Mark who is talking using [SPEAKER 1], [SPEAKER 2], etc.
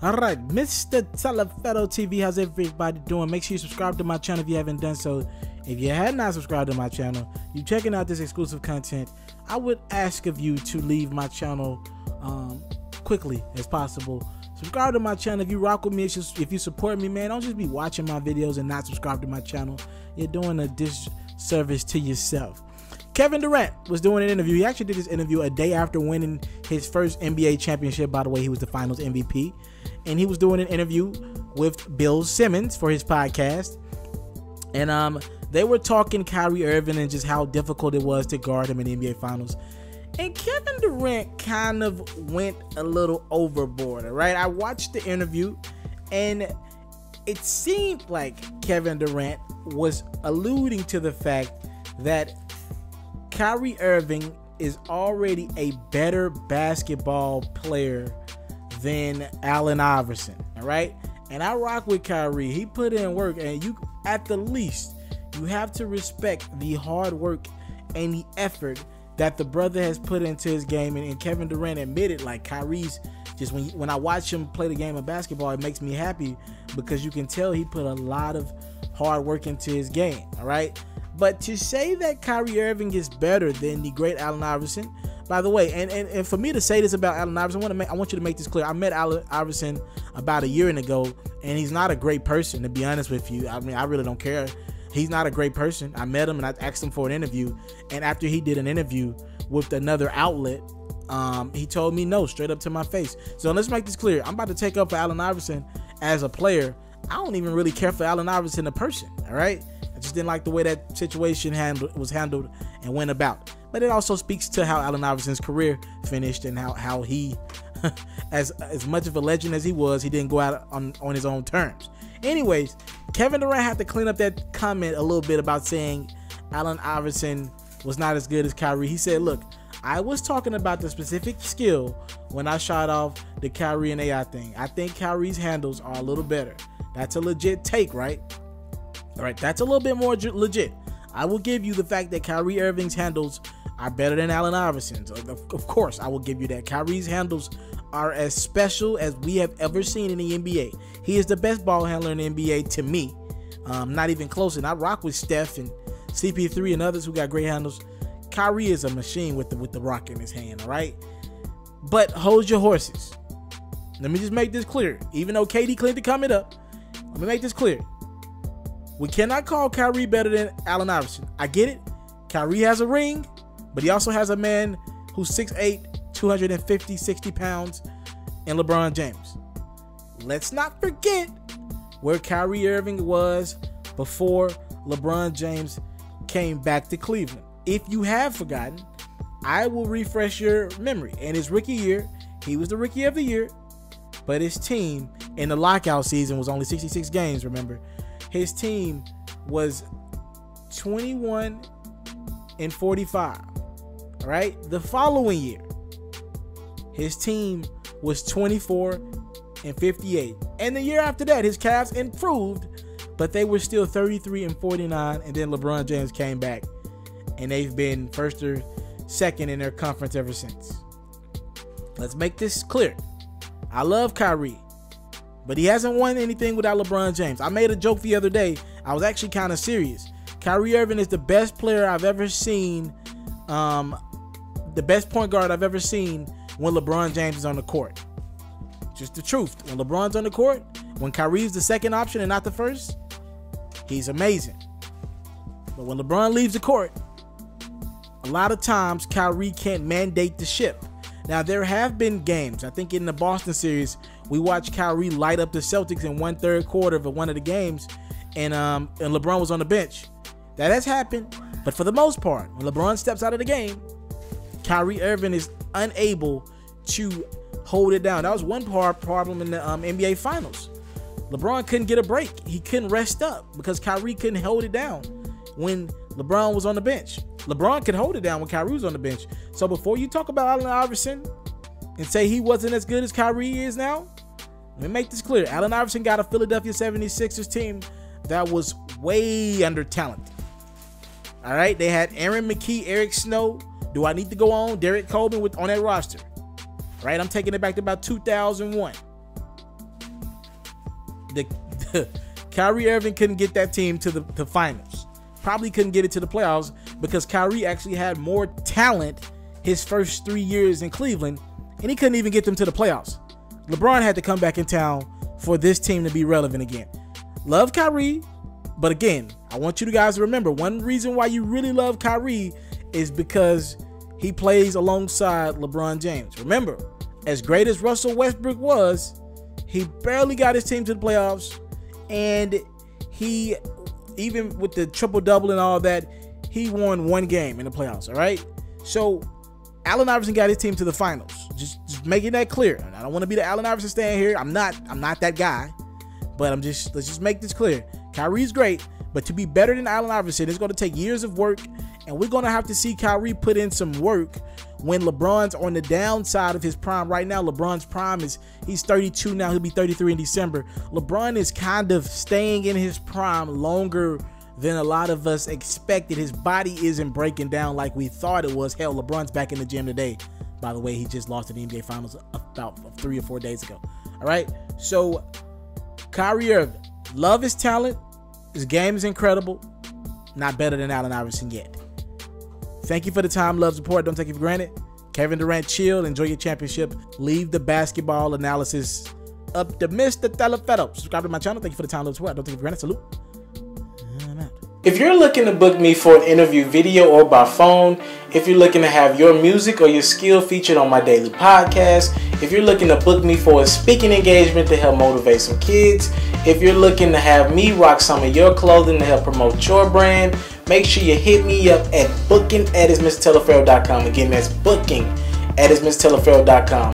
[SPEAKER 1] Alright, Mr. Taliaferro TV, how's everybody doing? Make sure you subscribe to my channel if you haven't done so. If you had not subscribed to my channel, you checking out this exclusive content, I would ask of you to leave my channel quickly as possible. Subscribe to my channel. If you rock with me, if you support me, man, don't just be watching my videos and not subscribe to my channel. You're doing a disservice to yourself. Kevin Durant was doing an interview. He actually did this interview a day after winning his first NBA championship. By the way, he was the finals MVP. And he was doing an interview with Bill Simmons for his podcast. And they were talking Kyrie Irving and just how difficult it was to guard him in the NBA finals. And Kevin Durant kind of went a little overboard, all right? I watched the interview, and it seemed like Kevin Durant was alluding to the fact that Kyrie Irving is already a better basketball player than Allen Iverson, all right? And I rock with Kyrie. He put in work, and you, at the least, you have to respect the hard work and the effort that the brother has put into his game. And Kevin Durant admitted, like, Kyrie's just, when I watch him play the game of basketball, it makes me happy because you can tell he put a lot of hard work into his game, all right? But to say that Kyrie Irving is better than the great Allen Iverson, by the way, and for me to say this about Allen Iverson, I want you to make this clear. I met Allen Iverson about a year ago, and he's not a great person, to be honest with you. I mean, I really don't care. He's not a great person. I met him and I asked him for an interview, and after he did an interview with another outlet, he told me no, straight up to my face. So let's make this clear. I'm about to take up for Allen Iverson as a player. I don't even really care for Allen Iverson, a person, all right? I just didn't like the way that situation was handled and went about. But it also speaks to how Allen Iverson's career finished and how he, as much of a legend as he was, he didn't go out on his own terms. Anyways, Kevin Durant had to clean up that comment a little bit about saying Allen Iverson was not as good as Kyrie. He said, look, I was talking about the specific skill when I shot off the Kyrie and AI thing. I think Kyrie's handles are a little better. That's a legit take, right? All right, that's a little bit more legit. I will give you the fact that Kyrie Irving's handles are better than Allen Iverson's. Of course, I will give you that. Kyrie's handles are as special as we have ever seen in the NBA. He is the best ball handler in the NBA to me. Not even close. And I rock with Steph and CP3 and others who got great handles. Kyrie is a machine with the rock in his hand, all right? But hold your horses. Let me just make this clear. Even though KD cleaned the comment up, let me make this clear. We cannot call Kyrie better than Allen Iverson. I get it. Kyrie has a ring, but he also has a man who's 6'8", 250, 60 pounds, and LeBron James. Let's not forget where Kyrie Irving was before LeBron James came back to Cleveland. If you have forgotten, I will refresh your memory. In his rookie year, he was the rookie of the year, but his team in the lockout season was only 66 games, remember? His team was 21-45, all right? The following year, his team was 24-58. And the year after that, his Cavs improved, but they were still 33-49, and then LeBron James came back, and they've been first or second in their conference ever since. Let's make this clear. I love Kyrie, but he hasn't won anything without LeBron James. I made a joke the other day. I was actually kind of serious. Kyrie Irving is the best player I've ever seen, the best point guard I've ever seen when LeBron James is on the court. Just the truth. When LeBron's on the court, when Kyrie's the second option and not the first, he's amazing. But when LeBron leaves the court, a lot of times Kyrie can't mandate the ship. Now, there have been games, I think in the Boston series, we watched Kyrie light up the Celtics in 1/3 quarter of one of the games, and LeBron was on the bench. That has happened, but for the most part, when LeBron steps out of the game, Kyrie Irving is unable to hold it down. That was one problem in the NBA Finals. LeBron couldn't get a break. He couldn't rest up because Kyrie couldn't hold it down when LeBron was on the bench. LeBron could hold it down when Kyrie was on the bench. So before you talk about Allen Iverson and say he wasn't as good as Kyrie is now, let me make this clear. Allen Iverson got a Philadelphia 76ers team that was way under talented. All right, they had Aaron McKee, Eric Snow. Do I need to go on? Derek Coleman on that roster. Right, I'm taking it back to about 2001. Kyrie Irving couldn't get that team to the finals. Probably couldn't get it to the playoffs because Kyrie actually had more talent his first 3 years in Cleveland, and he couldn't even get them to the playoffs. LeBron had to come back in town for this team to be relevant again. Love Kyrie, but again, I want you guys to remember, one reason why you really love Kyrie is because he plays alongside LeBron James. Remember, as great as Russell Westbrook was, he barely got his team to the playoffs, and he, even with the triple-double and all that, he won one game in the playoffs, all right? So, Allen Iverson got his team to the finals. Just making that clear. I don't want to be the Allen Iverson stand here. I'm not that guy. But let's just make this clear. Kyrie's great, but to be better than Allen Iverson, it's going to take years of work, and we're going to have to see Kyrie put in some work when LeBron's on the downside of his prime. Right now, LeBron's prime is, he's 32 now. He'll be 33 in December. LeBron is kind of staying in his prime longer than a lot of us expected. His body isn't breaking down like we thought it was. Hell, LeBron's back in the gym today. By the way, he just lost to the NBA Finals about 3 or 4 days ago. All right, so Kyrie Irving, love his talent. His game is incredible. Not better than Allen Iverson yet. Thank you for the time, love, support. Don't take it for granted. Kevin Durant, chill. Enjoy your championship. Leave the basketball analysis up to Mr. TALIAFERRO. Subscribe to my channel. Thank you for the time, love, support. Don't take it for granted. Salute. I'm out. If you're looking to book me for an interview, video, or by phone, if you're looking to have your music or your skill featured on my daily podcast, if you're looking to book me for a speaking engagement to help motivate some kids, if you're looking to have me rock some of your clothing to help promote your brand, make sure you hit me up at booking@itsmrtaliaferro.com. Again, that's booking@itsmrtaliaferro.com.